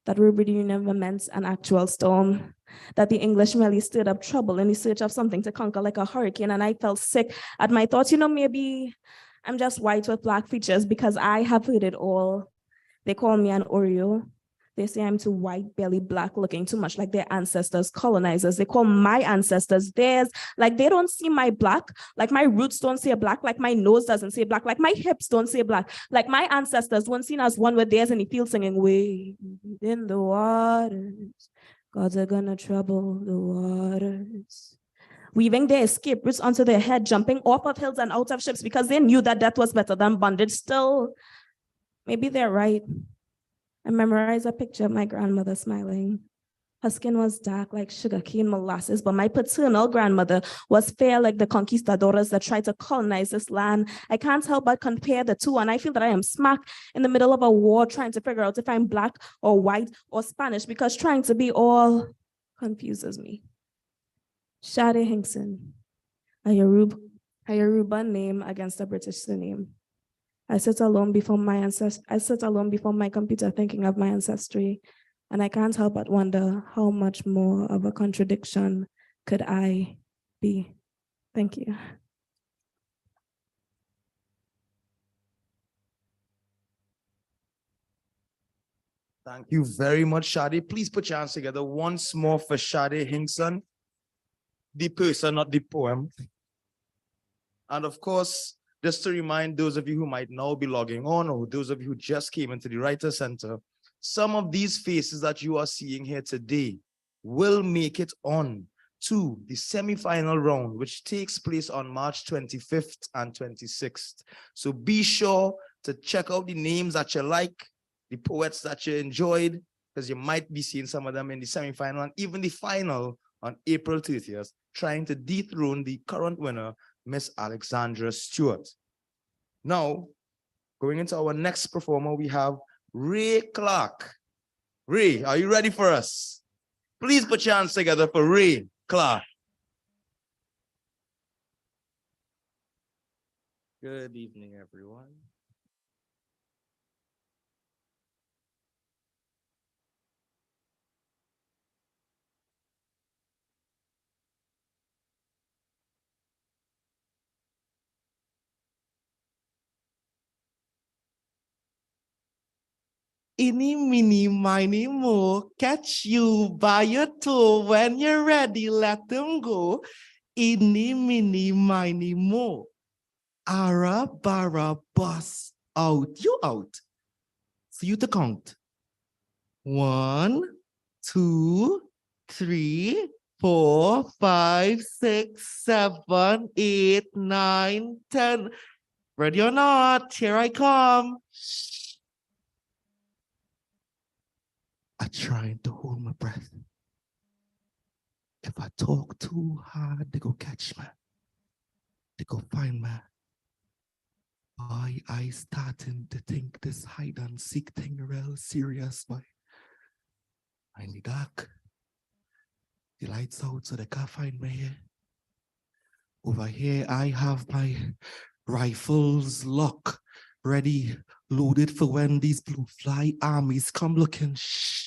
C: that Ruby never meant an actual storm, that the English merely stirred up trouble in the search of something to conquer like a hurricane, and I felt sick at my thoughts. Maybe I'm just white with Black features because I have heard it all. They call me an Oreo. They say I'm too white, barely Black, looking too much like their ancestors, colonizers. They call my ancestors theirs. Like they don't see my Black, like my roots don't say Black, like my nose doesn't say Black, like my hips don't say Black, like my ancestors weren't seen as one with theirs in the field singing, "Way in the waters, gods are gonna trouble the waters." Weaving their escape routes onto their head, jumping off of hills and out of ships because they knew that death was better than bondage. Still, maybe they're right. I memorized a picture of my grandmother smiling. Her skin was dark like sugarcane molasses, but my paternal grandmother was fair like the conquistadores that tried to colonize this land. I can't help but compare the two, and I feel that I am smack in the middle of a war trying to figure out if I'm Black or white or Spanish, because trying to be all confuses me. Shade Hinkson, a Yoruba name against a British surname. I sit alone before my computer thinking of my ancestry, and I can't help but wonder how much more of a contradiction could I be. Thank you.
A: Thank you very much, Shade. Please put your hands together once more for Shade Hinkson, the person, not the poem. And of course, just to remind those of you who might now be logging on, or those of you who just came into the Writer Center, some of these faces that you are seeing here today will make it on to the semi-final round, which takes place on March 25th and 26th. So be sure to check out the names that you like, the poets that you enjoyed, because you might be seeing some of them in the semi-final and even the final on April 30th, trying to dethrone the current winner, Miss Alexandra Stewart. Now, going into our next performer, we have Ray Clark. Ray, are you ready for us? Please put your hands together for Ray Clark.
J: Good evening, everyone. Eeny, meeny, miny, mo, catch you by your toe. When you're ready, let them go. Eeny, meeny, miny, mo. Ara, bara, bus, out. You out. For you to count. 1, 2, 3, 4, 5, 6, 7, 8, 9, 10. Ready or not? Here I come. I'm trying to hold my breath. If I talk too hard, they go catch me. They go find me. I starting to think this hide and seek thing real serious, boy. I in the dark. The lights out so they can't find me here. Over here, I have my rifles locked, ready, loaded for when these blue fly armies come looking. Shh.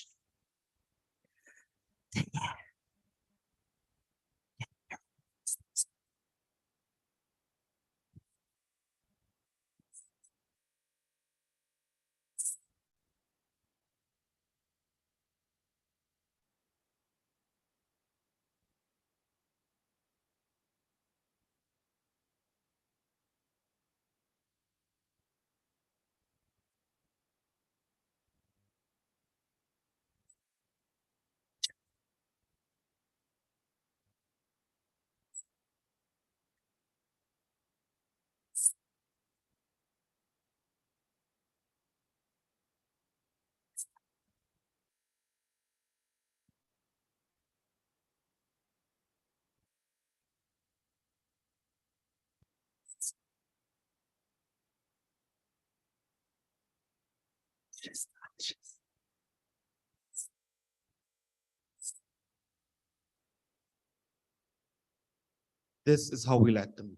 J: This is how we let them.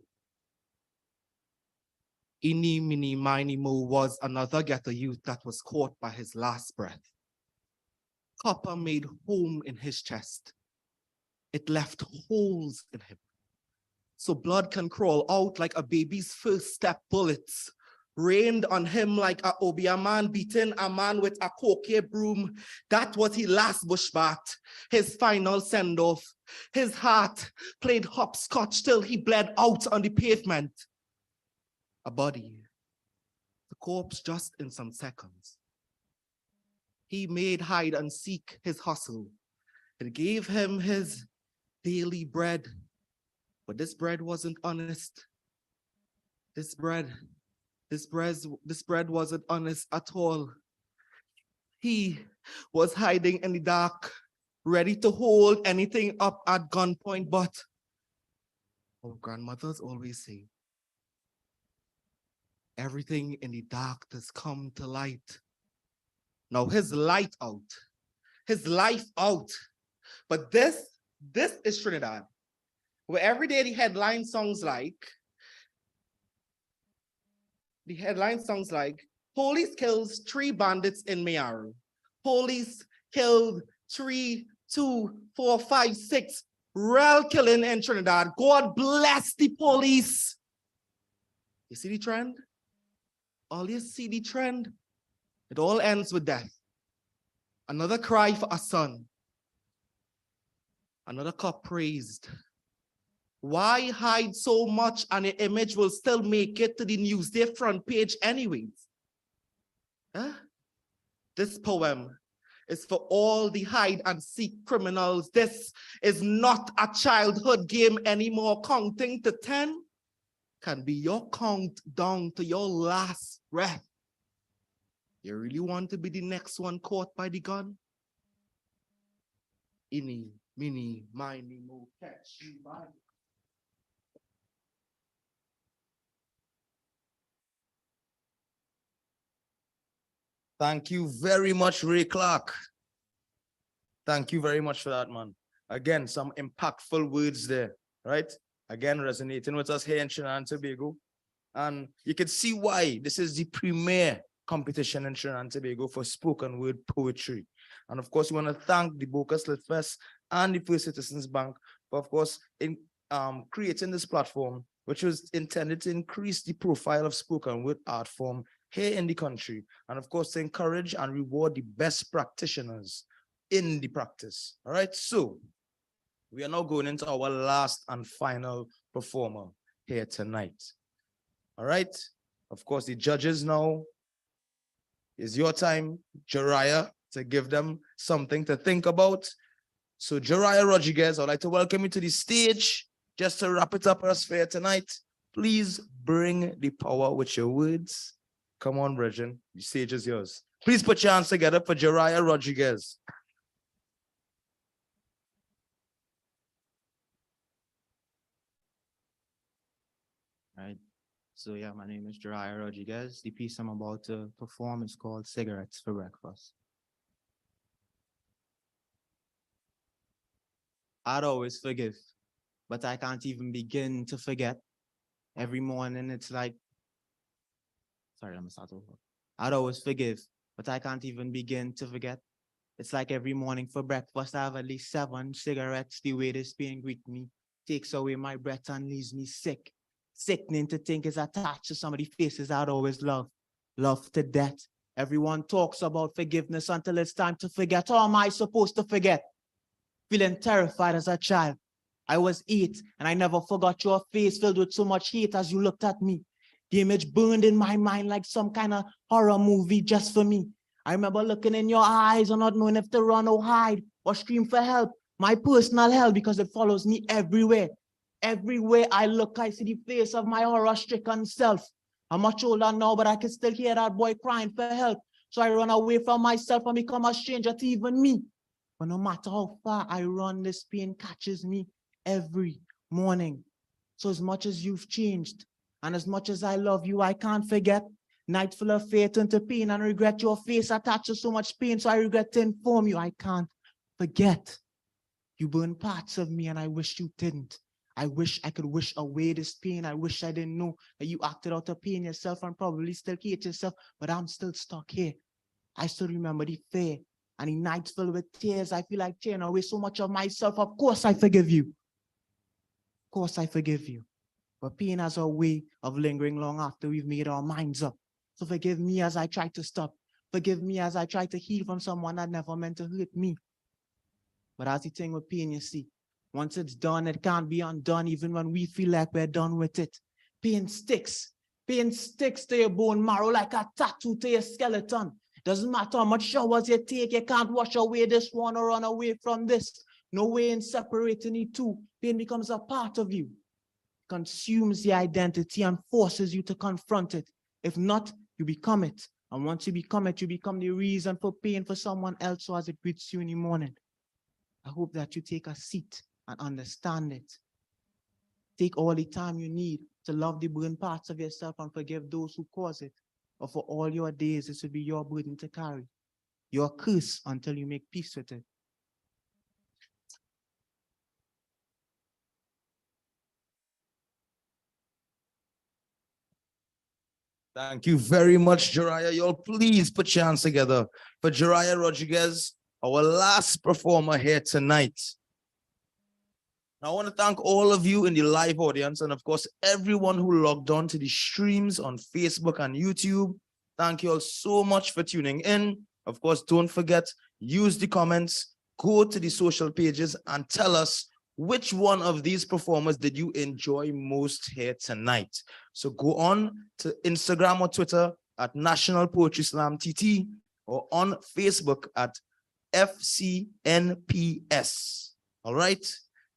J: Eeny, meeny, miny, mo was another ghetto youth that was caught by his last breath. Copper made home in his chest. It left holes in him, so blood can crawl out like a baby's first step. Bullets rained on him like a Obia man beating a man with a coquet broom. That was his last bushbat, his final send-off. His heart played hopscotch till he bled out on the pavement. A body, the corpse just in some seconds. He made hide and seek his hustle. It gave him his daily bread, but this bread wasn't honest. This bread wasn't honest at all. He was hiding in the dark, ready to hold anything up at gunpoint, but our grandmothers always say, everything in the dark does come to light. Now his light out, his life out. But this is Trinidad, where every day the headline songs like, police kills 3 bandits in Mearu. Police killed 3, 2, 4, 5, 6 real killing in Trinidad. God bless the police. You see the trend? All you see the trend? It all ends with death. Another cry for a son. Another cop praised. Why hide so much and the image will still make it to the Newsday front page anyways? Huh? This poem is for all the hide and seek criminals. This is not a childhood game anymore. Counting to 10 can be your count down to your last breath. You really want to be the next one caught by the gun? Inni, mini, miny, mo, catch you by.
A: Thank you very much, Ray Clark. Thank you very much for that, man. Again, some impactful words there, right? Again, resonating with us here in Trinidad and Tobago. And you can see why this is the premier competition in Trinidad and Tobago for spoken word poetry. And of course, we want to thank the Boca Slit Fest and the First Citizens Bank for, of course, in creating this platform, which was intended to increase the profile of spoken word art form here in the country, and of course to encourage and reward the best practitioners in the practice. All right, so we are now going into our last and final performer here tonight. All right, of course the judges now, is your time, Jariah, to give them something to think about. So Jariah Rodriguez, I'd like to welcome you to the stage. Just to wrap it up for us for tonight, please bring the power with your words. Come on, Bridget, the stage is yours. Please put your hands together for Jariah Rodriguez.
I: All right. So yeah, my name is Jariah Rodriguez. The piece I'm about to perform is called Cigarettes for Breakfast. I'd always forgive, but I can't even begin to forget. Every morning it's like, sorry, let me start over. I'd always forgive, but I can't even begin to forget. It's like every morning for breakfast, I have at least 7 cigarettes. The way this pain greet me takes away my breath and leaves me sick. Sickening to think is attached to somebody's faces I'd always love to death. Everyone talks about forgiveness until it's time to forget. How am I supposed to forget? Feeling terrified as a child. I was 8 and I never forgot your face filled with so much hate as you looked at me. The image burned in my mind like some kind of horror movie just for me. I remember looking in your eyes and not knowing if to run or hide or scream for help. My personal hell, because it follows me everywhere. Everywhere I look, I see the face of my horror-stricken self. I'm much older now, but I can still hear that boy crying for help. So I run away from myself and become a stranger to even me. But no matter how far I run, this pain catches me every morning. So as much as you've changed, and as much as I love you, I can't forget. Night full of fear turned to pain and regret. Your face attached to so much pain, so I regret to inform you I can't forget. You burned parts of me and I wish you didn't. I wish I could wish away this pain. I wish I didn't know that you acted out of pain yourself and probably still hate yourself, but I'm still stuck here. I still remember the fear and the nights filled with tears. I feel like tearing away so much of myself. Of course I forgive you. Of course I forgive you. But pain has a way of lingering long after we've made our minds up. So forgive me as I try to stop. Forgive me as I try to heal from someone that never meant to hurt me. But as the thing with pain, you see, once it's done, it can't be undone even when we feel like we're done with it. Pain sticks. Pain sticks to your bone marrow like a tattoo to your skeleton. Doesn't matter how much showers you take, you can't wash away this one or run away from this. No way in separating the two. Pain becomes a part of you, consumes your identity and forces you to confront it. If not, you become it. And once you become it, you become the reason for pain for someone else, so as it greets you in the morning. I hope that you take a seat and understand it. Take all the time you need to love the burden parts of yourself and forgive those who cause it. Or for all your days, this will be your burden to carry. Your curse until you make peace with it.
A: Thank you very much, Jariah. Y'all please put your hands together for Jariah Rodriguez, our last performer here tonight. I want to thank all of you in the live audience and of course, everyone who logged on to the streams on Facebook and YouTube. Thank you all so much for tuning in. Of course, don't forget, use the comments, go to the social pages and tell us which one of these performers did you enjoy most here tonight. So go on to Instagram or Twitter at National Poetry Slam TT or on Facebook at FCNPS. All right?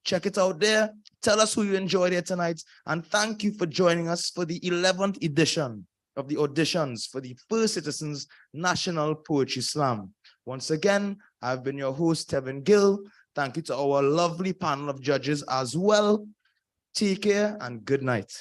A: Check it out there. Tell us who you enjoyed here tonight. And thank you for joining us for the 11th edition of the auditions for the First Citizens National Poetry Slam. Once again, I've been your host, Tevin Gill. Thank you to our lovely panel of judges as well. Take care and good night.